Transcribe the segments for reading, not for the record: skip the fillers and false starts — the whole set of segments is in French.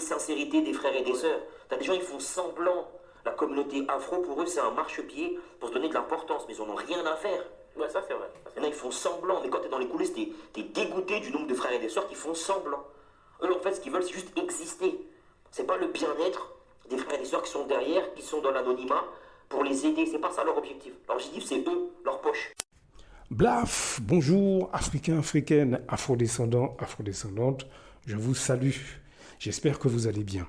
sincérité des frères et des sœurs. T'as des gens, ils font semblant. La communauté afro, pour eux, c'est un marchepied pour se donner de l'importance, mais ils en ont rien à faire. Ouais, ça c'est vrai. Il y en a, ils font semblant, mais quand t'es dans les coulisses, t'es dégoûté du nombre de frères et des sœurs qui font semblant. Eux, en fait, ce qu'ils veulent, c'est juste exister. C'est pas le bien-être des frères et des sœurs qui sont derrière, qui sont dans l'anonymat, pour les aider. C'est pas ça leur objectif. Leur objectif, c'est eux, leur poche. Blaf, bonjour, Africains, Africaines, Afrodescendants, Afrodescendantes, je vous salue. J'espère que vous allez bien.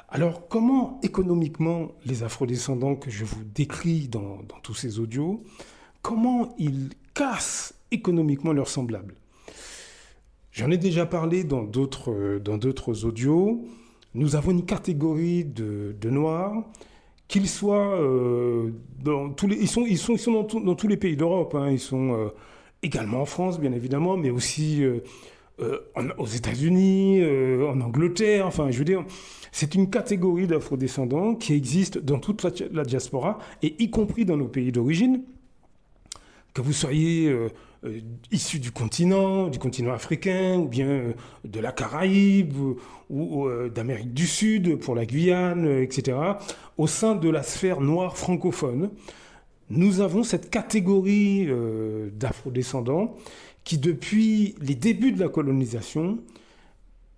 Alors, comment économiquement les Afrodescendants que je vous décris dans tous ces audios, comment ils cassent économiquement leurs semblables? J'en ai déjà parlé dans d'autres audios. Nous avons une catégorie de Noirs, qu'ils soient dans tous les, ils sont dans tous les pays d'Europe. Hein. Ils sont également en France, bien évidemment, mais aussi aux États-Unis, en Angleterre. Enfin, je veux dire, c'est une catégorie d'afrodescendants qui existe dans toute la diaspora, et y compris dans nos pays d'origine. Que vous soyez issu du continent africain, ou bien de la Caraïbe, ou d'Amérique du Sud, pour la Guyane, etc., au sein de la sphère noire francophone, nous avons cette catégorie d'afrodescendants qui, depuis les débuts de la colonisation,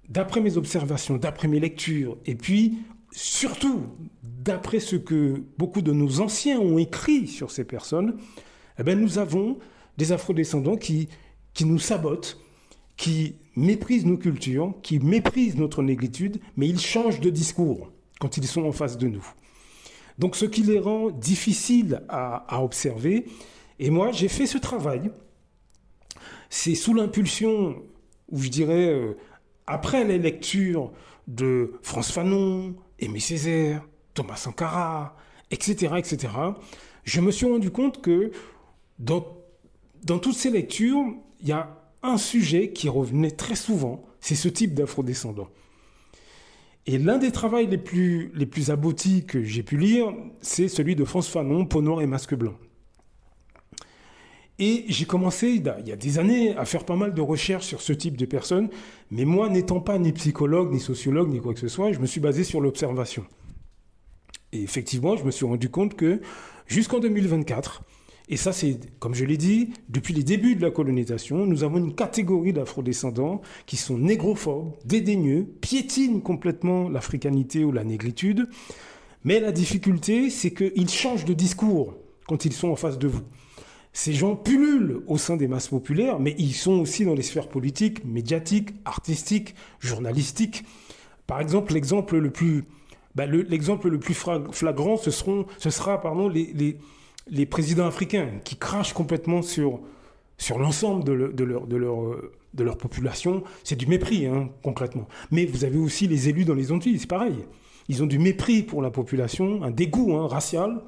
d'après mes observations, d'après mes lectures, et puis surtout d'après ce que beaucoup de nos anciens ont écrit sur ces personnes, eh bien, nous avons des afrodescendants qui nous sabotent, qui méprisent nos cultures, qui méprisent notre négritude, mais ils changent de discours quand ils sont en face de nous. Donc ce qui les rend difficiles à observer. Et moi, j'ai fait ce travail. C'est sous l'impulsion, ou je dirais, après les lectures de Frantz Fanon, Aimé Césaire, Thomas Sankara, etc., etc., je me suis rendu compte que dans toutes ces lectures, il y a un sujet qui revenait très souvent, c'est ce type d'afrodescendant. Et l'un des travaux les plus aboutis que j'ai pu lire, c'est celui de Frantz Fanon, Peau noire et masque blanc. Et j'ai commencé, il y a des années, à faire pas mal de recherches sur ce type de personnes, mais moi, n'étant pas ni psychologue, ni sociologue, ni quoi que ce soit, je me suis basé sur l'observation. Et effectivement, je me suis rendu compte que jusqu'en 2024, et ça c'est, comme je l'ai dit, depuis les débuts de la colonisation, nous avons une catégorie d'afrodescendants qui sont négrophobes, dédaigneux, piétinent complètement l'africanité ou la négritude, mais la difficulté, c'est qu'ils changent de discours quand ils sont en face de vous. Ces gens pullulent au sein des masses populaires, mais ils sont aussi dans les sphères politiques, médiatiques, artistiques, journalistiques. Par exemple, l'exemple le plus flagrant, ce sera les présidents africains qui crachent complètement sur l'ensemble de leur population. C'est du mépris, hein, concrètement. Mais vous avez aussi les élus dans les Antilles, c'est pareil. Ils ont du mépris pour la population, un dégoût racial.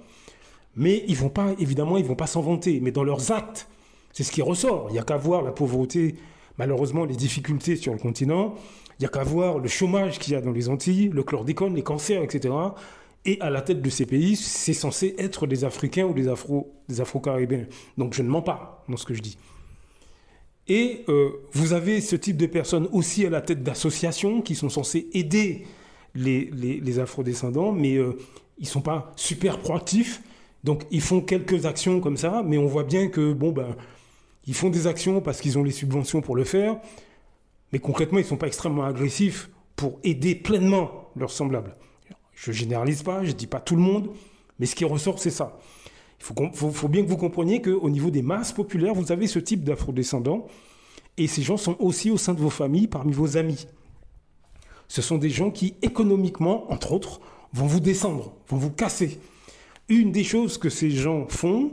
Mais ils vont pas s'en vanter. Mais dans leurs actes, c'est ce qui ressort. Il n'y a qu'à voir la pauvreté, malheureusement, les difficultés sur le continent. Il n'y a qu'à voir le chômage qu'il y a dans les Antilles, le chlordécone, les cancers, etc. Et à la tête de ces pays, c'est censé être des Africains ou des Afro-Caribéens. Donc je ne mens pas dans ce que je dis. Et vous avez ce type de personnes aussi à la tête d'associations qui sont censées aider les afrodescendants, mais ils ne sont pas super proactifs. Donc, ils font quelques actions comme ça, mais on voit bien que, ils font des actions parce qu'ils ont les subventions pour le faire, mais concrètement, ils ne sont pas extrêmement agressifs pour aider pleinement leurs semblables. Je ne généralise pas, je ne dis pas tout le monde, mais ce qui ressort, c'est ça. Il faut bien que vous compreniez qu'au niveau des masses populaires, vous avez ce type d'afrodescendants, et ces gens sont aussi au sein de vos familles, parmi vos amis. Ce sont des gens qui, économiquement, entre autres, vont vous descendre, vont vous casser. Une des choses que ces gens font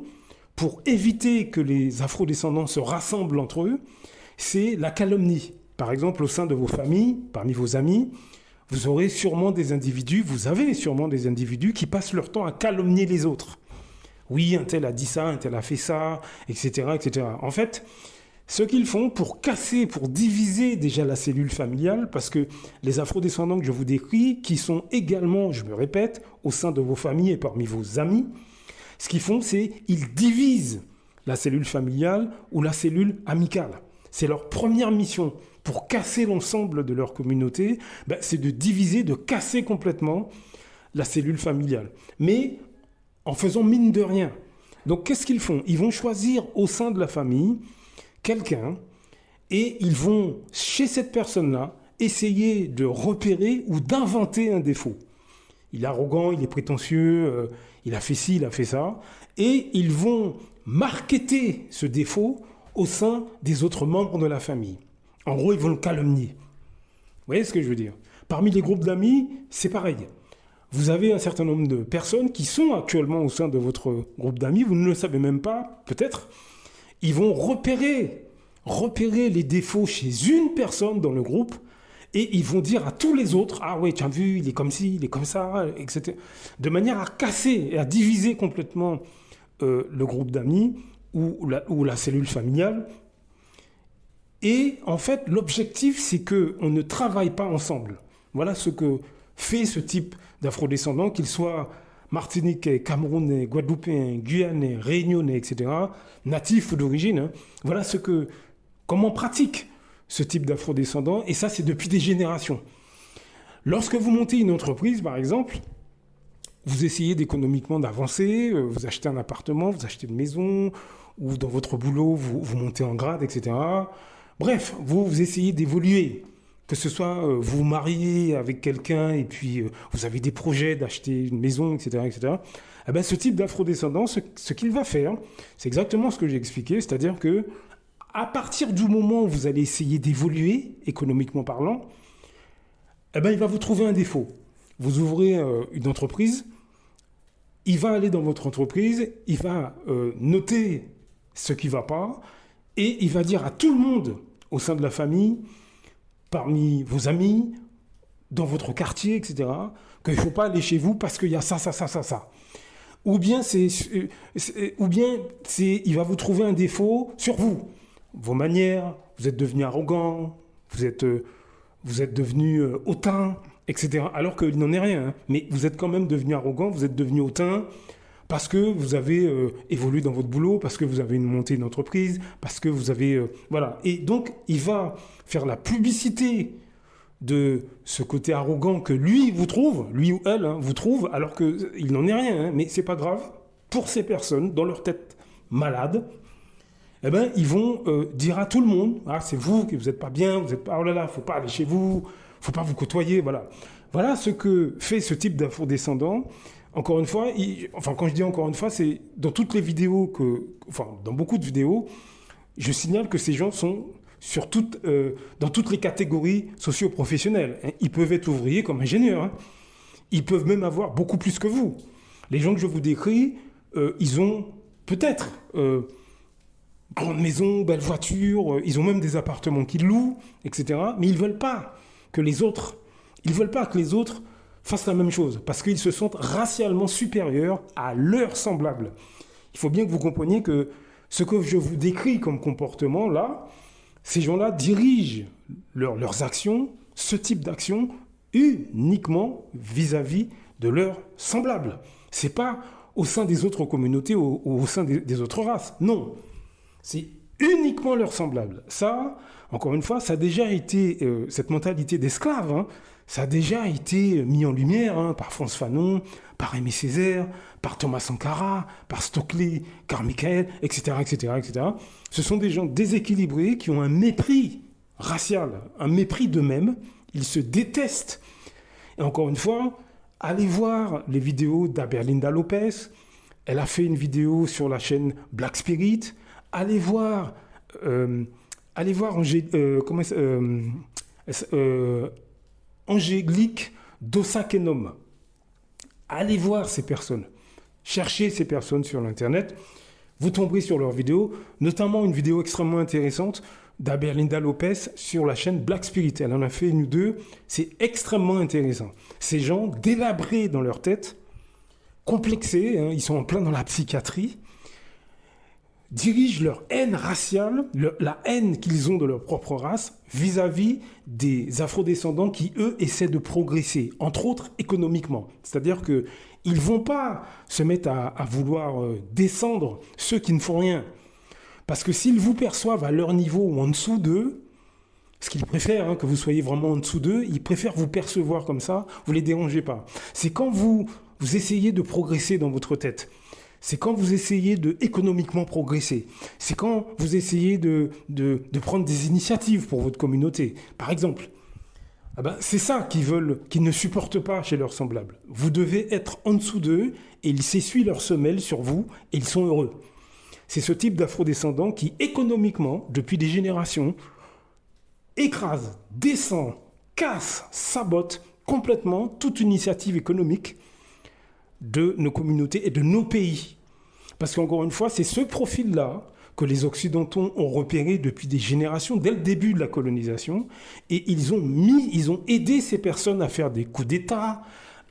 pour éviter que les afrodescendants se rassemblent entre eux, c'est la calomnie. Par exemple, au sein de vos familles, parmi vos amis, vous avez sûrement des individus qui passent leur temps à calomnier les autres. Oui, un tel a dit ça, un tel a fait ça, etc., etc. En fait, ce qu'ils font pour casser, pour diviser déjà la cellule familiale, parce que les afrodescendants que je vous décris, qui sont également, je me répète, au sein de vos familles et parmi vos amis, ce qu'ils font, c'est qu'ils divisent la cellule familiale ou la cellule amicale. C'est leur première mission. pour casser l'ensemble de leur communauté, c'est de diviser, de casser complètement la cellule familiale. Mais en faisant mine de rien. Donc qu'est-ce qu'ils font? Ils vont choisir au sein de la famille quelqu'un et ils vont, chez cette personne-là, essayer de repérer ou d'inventer un défaut. Il est arrogant, il est prétentieux, il a fait ci, il a fait ça. Et ils vont marketer ce défaut au sein des autres membres de la famille. En gros, ils vont le calomnier. Vous voyez ce que je veux dire? Parmi les groupes d'amis, c'est pareil. Vous avez un certain nombre de personnes qui sont actuellement au sein de votre groupe d'amis, vous ne le savez même pas, peut-être. Ils vont repérer les défauts chez une personne dans le groupe et ils vont dire à tous les autres, ah ouais, tu as vu, il est comme ci, il est comme ça, etc. De manière à casser et à diviser complètement le groupe d'amis ou la cellule familiale. Et en fait, l'objectif, c'est qu'on ne travaille pas ensemble. Voilà ce que fait ce type d'afrodescendants, qu'ils soient martiniquais, camerounais, guadeloupéens, guyanais, réunionnais, etc., natifs ou d'origine. Hein. Voilà comment pratique ce type d'afrodescendants, et ça, c'est depuis des générations. Lorsque vous montez une entreprise, par exemple, vous essayez d'économiquement d'avancer, vous achetez un appartement, vous achetez une maison, ou dans votre boulot, vous montez en grade, etc. Bref, vous essayez d'évoluer. Que ce soit vous mariez avec quelqu'un et puis vous avez des projets d'acheter une maison, etc., etc. Eh bien, ce type d'afrodescendant, ce qu'il va faire, c'est exactement ce que j'ai expliqué, c'est-à-dire que à partir du moment où vous allez essayer d'évoluer, économiquement parlant, eh bien, il va vous trouver un défaut. Vous ouvrez une entreprise, il va aller dans votre entreprise, il va noter ce qui ne va pas et il va dire à tout le monde au sein de la famille, parmi vos amis, dans votre quartier, etc., qu'il ne faut pas aller chez vous parce qu'il y a ça, ça, ça, ça, ça. Ou bien, il va vous trouver un défaut sur vous. Vos manières, vous êtes devenu arrogant, vous êtes devenu hautain, etc. Alors qu'il n'en est rien. Hein. Mais vous êtes quand même devenu arrogant, vous êtes devenu hautain parce que vous avez évolué dans votre boulot, parce que vous avez monté une entreprise, parce que vous avez... voilà. Et donc, il va faire la publicité de ce côté arrogant que lui vous trouve, lui ou elle vous trouve, alors qu'il n'en est rien. Hein. Mais c'est pas grave. Pour ces personnes, dans leur tête malade, eh ben, ils vont dire à tout le monde, ah, c'est vous qui vous n'êtes pas bien, vous n'êtes pas, oh là là, faut pas aller chez vous, faut pas vous côtoyer, voilà. Voilà ce que fait ce type d'afrodescendant. Encore une fois, quand je dis encore une fois, c'est dans toutes les vidéos dans beaucoup de vidéos, je signale que ces gens sont dans toutes les catégories socio-professionnelles. Hein. Ils peuvent être ouvriers comme ingénieurs. Hein. Ils peuvent même avoir beaucoup plus que vous. Les gens que je vous décris, ils ont peut-être grande maison, belle voiture, ils ont même des appartements qu'ils louent, etc. Mais ils veulent pas que les autres fassent la même chose, parce qu'ils se sentent racialement supérieurs à leurs semblables. Il faut bien que vous compreniez que ce que je vous décris comme comportement, là, ces gens-là dirigent leurs actions, ce type d'action, uniquement vis-à-vis de leurs semblables. Ce n'est pas au sein des autres communautés ou au sein des autres races. Non, c'est uniquement leurs semblables. Ça, encore une fois, ça a déjà été, cette mentalité d'esclave, hein, ça a déjà été mis en lumière par Frantz Fanon, par Aimé Césaire, par Thomas Sankara, par Stokely Carmichael, etc., etc., etc. Ce sont des gens déséquilibrés qui ont un mépris racial, un mépris d'eux-mêmes. Ils se détestent. Et encore une fois, allez voir les vidéos d'Aberlinda Lopez. Elle a fait une vidéo sur la chaîne Black Spirit. Allez voir Angélique Dossakenom. Allez voir ces personnes. Cherchez ces personnes sur l'Internet. Vous tomberez sur leurs vidéos, notamment une vidéo extrêmement intéressante d'Aberlinda Lopez sur la chaîne Black Spirit. Elle en a fait une ou deux. C'est extrêmement intéressant. Ces gens délabrés dans leur tête, complexés, ils sont en plein dans la psychiatrie, dirigent leur haine raciale, la haine qu'ils ont de leur propre race vis-à-vis des afrodescendants qui, eux, essaient de progresser, entre autres économiquement. C'est-à-dire qu'ils ne vont pas se mettre à vouloir descendre ceux qui ne font rien. Parce que s'ils vous perçoivent à leur niveau ou en dessous d'eux, Parce qu'ils préfèrent que vous soyez vraiment en dessous d'eux, ils préfèrent vous percevoir comme ça, vous ne les dérangez pas. C'est quand vous essayez de progresser dans votre tête. C'est quand vous essayez de économiquement progresser. C'est quand vous essayez de prendre des initiatives pour votre communauté. Par exemple, c'est ça qu'ils ne supportent pas chez leurs semblables. Vous devez être en dessous d'eux et ils s'essuient leurs semelles sur vous et ils sont heureux. C'est ce type d'afrodescendants qui, économiquement, depuis des générations, écrase, descend, casse, sabote complètement toute initiative économique de nos communautés et de nos pays. Parce qu'encore une fois, c'est ce profil-là que les Occidentaux ont repéré depuis des générations, dès le début de la colonisation, et ils ont aidé ces personnes à faire des coups d'État,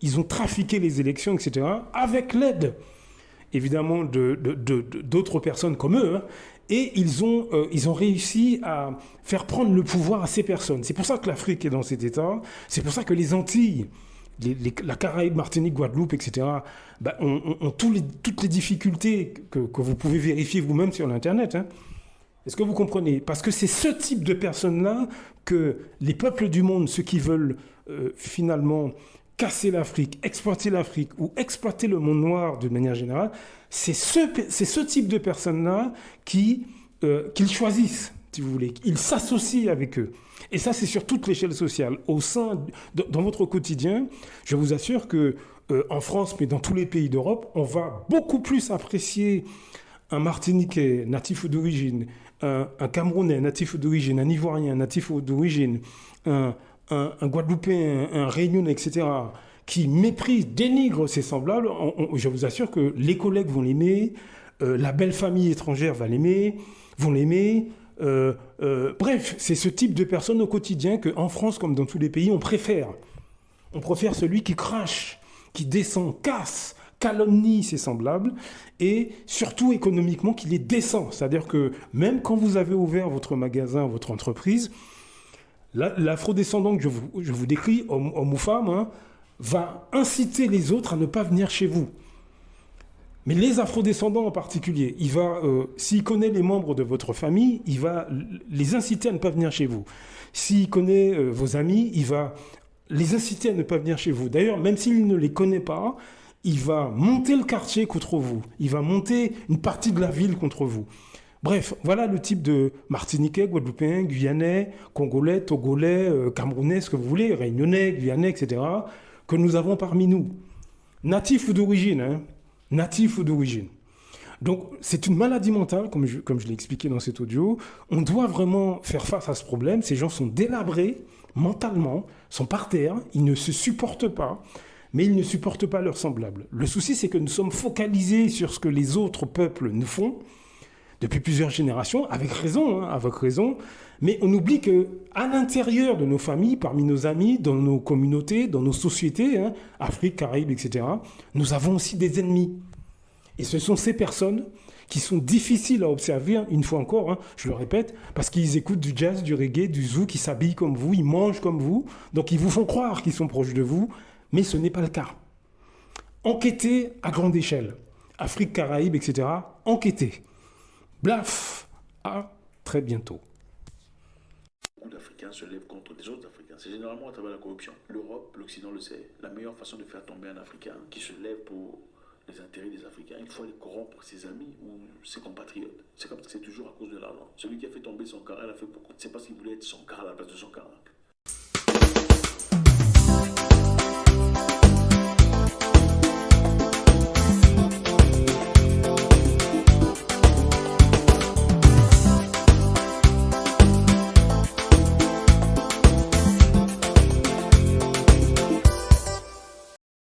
ils ont trafiqué les élections, etc., avec l'aide, évidemment, d'autres personnes comme eux, et ils ont réussi à faire prendre le pouvoir à ces personnes. C'est pour ça que l'Afrique est dans cet état, c'est pour ça que les Antilles, la Caraïbe, Martinique, Guadeloupe, etc., ont toutes les difficultés que vous pouvez vérifier vous-même sur l'Internet. Est-ce que vous comprenez? Parce que c'est ce type de personnes-là que les peuples du monde, ceux qui veulent finalement casser l'Afrique, exploiter l'Afrique ou exploiter le monde noir de manière générale, c'est ce type de personnes-là qu'ils choisissent, si vous voulez. Ils s'associent avec eux. Et ça, c'est sur toute l'échelle sociale. Dans votre quotidien, je vous assure que en France, mais dans tous les pays d'Europe, on va beaucoup plus apprécier un Martiniquais natif d'origine, un Camerounais natif d'origine, un Ivoirien natif d'origine, un Guadeloupéen, un Réunionnais, etc., qui méprise, dénigre ses semblables. Je vous assure que les collègues vont l'aimer, la belle famille étrangère vont l'aimer. Bref, c'est ce type de personnes au quotidien qu'en France, comme dans tous les pays, on préfère. On préfère celui qui crache, qui descend, casse, calomnie ses semblables, et surtout économiquement qu'il est décent. C'est-à-dire que même quand vous avez ouvert votre magasin, votre entreprise, l'afrodescendant que je vous décris, homme ou femme, va inciter les autres à ne pas venir chez vous. Mais les afrodescendants en particulier, s'il connaît les membres de votre famille, il va les inciter à ne pas venir chez vous. S'il connaît vos amis, il va les inciter à ne pas venir chez vous. D'ailleurs, même s'il ne les connaît pas, il va monter le quartier contre vous. Il va monter une partie de la ville contre vous. Bref, voilà le type de Martiniquais, Guadeloupéen, Guyanais, Congolais, Togolais, Camerounais, ce que vous voulez, Réunionnais, Guyanais, etc., que nous avons parmi nous. Natifs d'origine, natifs d'origine. Donc, c'est une maladie mentale, comme je l'ai expliqué dans cet audio. On doit vraiment faire face à ce problème. Ces gens sont délabrés mentalement, sont par terre, ils ne se supportent pas, mais ils ne supportent pas leurs semblables. Le souci, c'est que nous sommes focalisés sur ce que les autres peuples nous font depuis plusieurs générations, avec raison, mais on oublie qu'à l'intérieur de nos familles, parmi nos amis, dans nos communautés, dans nos sociétés, Afrique, Caraïbes, etc., nous avons aussi des ennemis. Et ce sont ces personnes qui sont difficiles à observer, une fois encore, je le répète, parce qu'ils écoutent du jazz, du reggae, du zouk, ils s'habillent comme vous, ils mangent comme vous, donc ils vous font croire qu'ils sont proches de vous, mais ce n'est pas le cas. Enquêtez à grande échelle. Afrique, Caraïbes, etc., enquêtez. Blaf, à très bientôt. Beaucoup d'Africains se lèvent contre les autres Africains. C'est généralement à travers la corruption. L'Europe, l'Occident le sait. La meilleure façon de faire tomber un Africain qui se lève pour les intérêts des Africains, il faut aller corrompre ses amis ou ses compatriotes. C'est comme ça, c'est toujours à cause de l'argent. Celui qui a fait tomber son cara, il a fait pourquoi? C'est parce qu'il voulait être son cara à la place de son cara.